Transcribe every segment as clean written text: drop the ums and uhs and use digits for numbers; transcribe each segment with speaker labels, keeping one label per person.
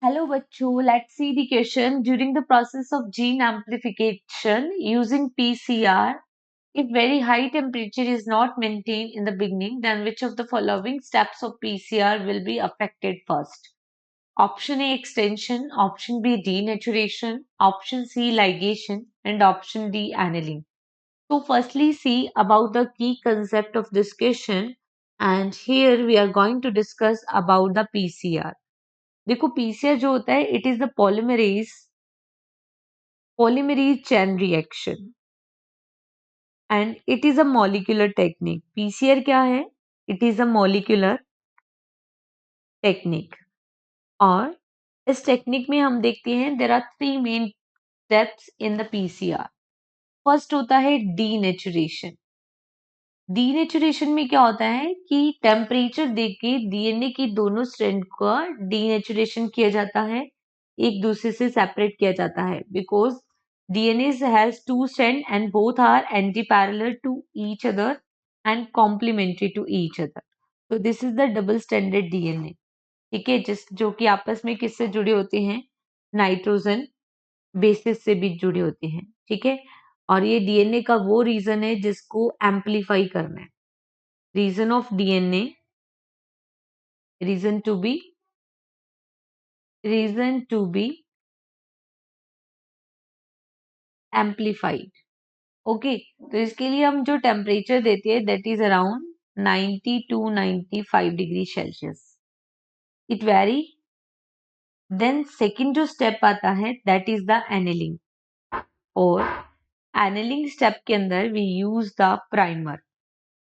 Speaker 1: Hello बच्चों, let's see the question. During the process of gene amplification using PCR, if very high temperature is not maintained in the beginning, then which of the following steps of PCR will be affected first? Option A extension, option B denaturation, option C ligation, and option D annealing. So firstly see about the key concept of this question, and here we are going to discuss about the PCR. देखो PCR जो होता है it is the polymerase chain reaction and it is a molecular technique. PCR क्या है? It is a molecular technique. और इस technique में हम देखते हैं there are three main steps in the PCR. First होता है डीनेचुरेशन। डीनेचुरेशन में क्या होता है कि टेम्परेचर देके डीएनए की दोनों स्ट्रैंड का डीनेचुरेशन किया जाता है, एक दूसरे से सेपरेट किया जाता है because DNA has two strand and both are anti parallel to each other and complementary to each other. तो this is the double standard DNA. ठीक है, जिस जो कि आपस में किससे जुड़े होते हैं? नाइट्रोजन बेसिस से भी जुड़े होते हैं। ठीक है, और ये डीएनए का वो रीजन है जिसको एम्पलीफाई करना है। Region of DNA, region to be amplified. Okay, तो इसके लिए हम जो टेम्परेचर देते हैं that is around 90 to 95 degree Celsius. It very. Then second जो स्टेप आता है दैट इज द एनेलिंग। और एनेलिंग स्टेप के अंदर वी यूज द प्राइमर।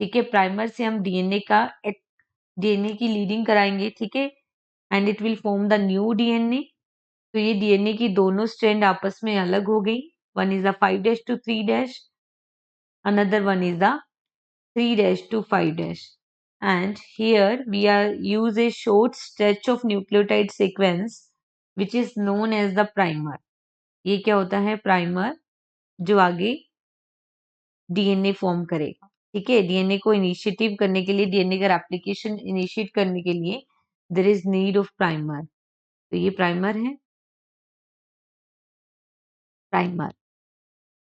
Speaker 1: ठीक है, प्राइमर से हम डीएनए की लीडिंग कराएंगे। ठीक है, and it will form the new DNA. तो ये डीएनए की दोनों स्ट्रैंड आपस में अलग हो गई। One is the 5' to 3', another one is the 3' to 5', and here we are use a short stretch of nucleotide sequence which is known as the primer. ये क्या होता है? प्राइमर, जो आगे डीएनए फॉर्म करेगा। ठीक है, डीएनए को इनिशिएटिव करने के लिए, डीएनए का रेप्लिकेशन इनिशिएट करने के लिए there is need of primer. तो ये प्राइमर है, प्राइमर।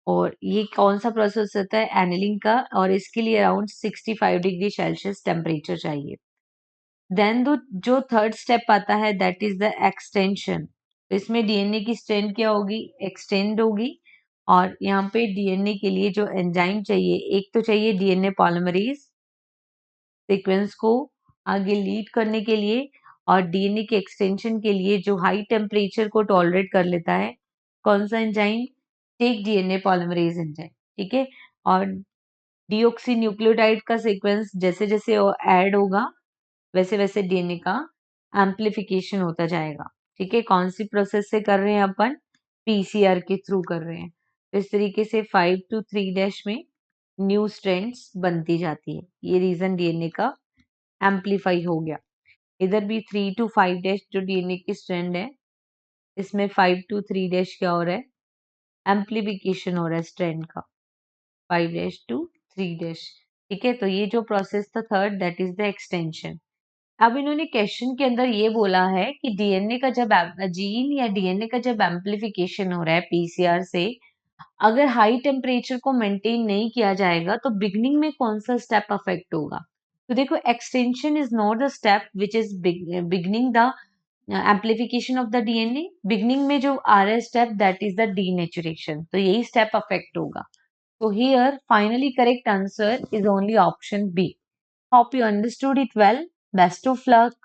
Speaker 1: और ये कौन सा प्रोसेस होता है? एनिलिंग का, और इसके लिए अराउंड 65 डिग्री सेल्सियस टेम्परेचर चाहिए। देन जो थर्ड स्टेप आता है दैट इज द एक्सटेंशन। तो इसमें डीएनए की स्ट्रैंड क्या होगी? एक्सटेंड होगी। और यहाँ पे डीएनए के लिए जो एंजाइम चाहिए, एक तो चाहिए डीएनए पॉलीमरेज सीक्वेंस को आगे लीड करने के लिए, और डीएनए के एक्सटेंशन के लिए जो हाई टेम्परेचर को टॉलरेट कर लेता है, कौन सा enzyme? Taq DNA polymerase enzyme. ठीक है, और डीऑक्सी न्यूक्लियोटाइड का सीक्वेंस जैसे जैसे ऐड होगा वैसे वैसे डीएनए का एम्प्लीफिकेशन होता जाएगा। ठीक है, कौन सी प्रोसेस से कर रहे हैं अपन? पीसीआर के थ्रू कर रहे हैं। तो इस तरीके से 5 to 3' में न्यू स्ट्रैंड्स बनती जाती है। ये रीजन डीएनए का एम्पलीफाई हो गया। इधर भी 3 to 5' जो डीएनए की स्ट्रैंड है, इसमें 5 to 3' क्या हो रहा है? एम्प्लीफिकेशन हो रहा है स्ट्रैंड का, 5' to 3'। ठीक है, तो ये जो प्रोसेस था third that is the extension. अब इन्होंने क्वेश्चन के अंदर ये बोला है कि डीएनए का जब जीन या डीएनए का जब एम्प्लीफिकेशन हो रहा है पीसीआर से, अगर हाई टेम्परेचर को मेंटेन नहीं किया जाएगा तो बिगनिंग में कौन सा स्टेप अफेक्ट होगा? तो देखो, extension is not the step which is beginning the amplification of the DNA. Beginning में जो आ रहा है step that is the denaturation, तो यही स्टेप अफेक्ट होगा। So here finally correct answer is only option B. Hope you understood it well. Best of luck.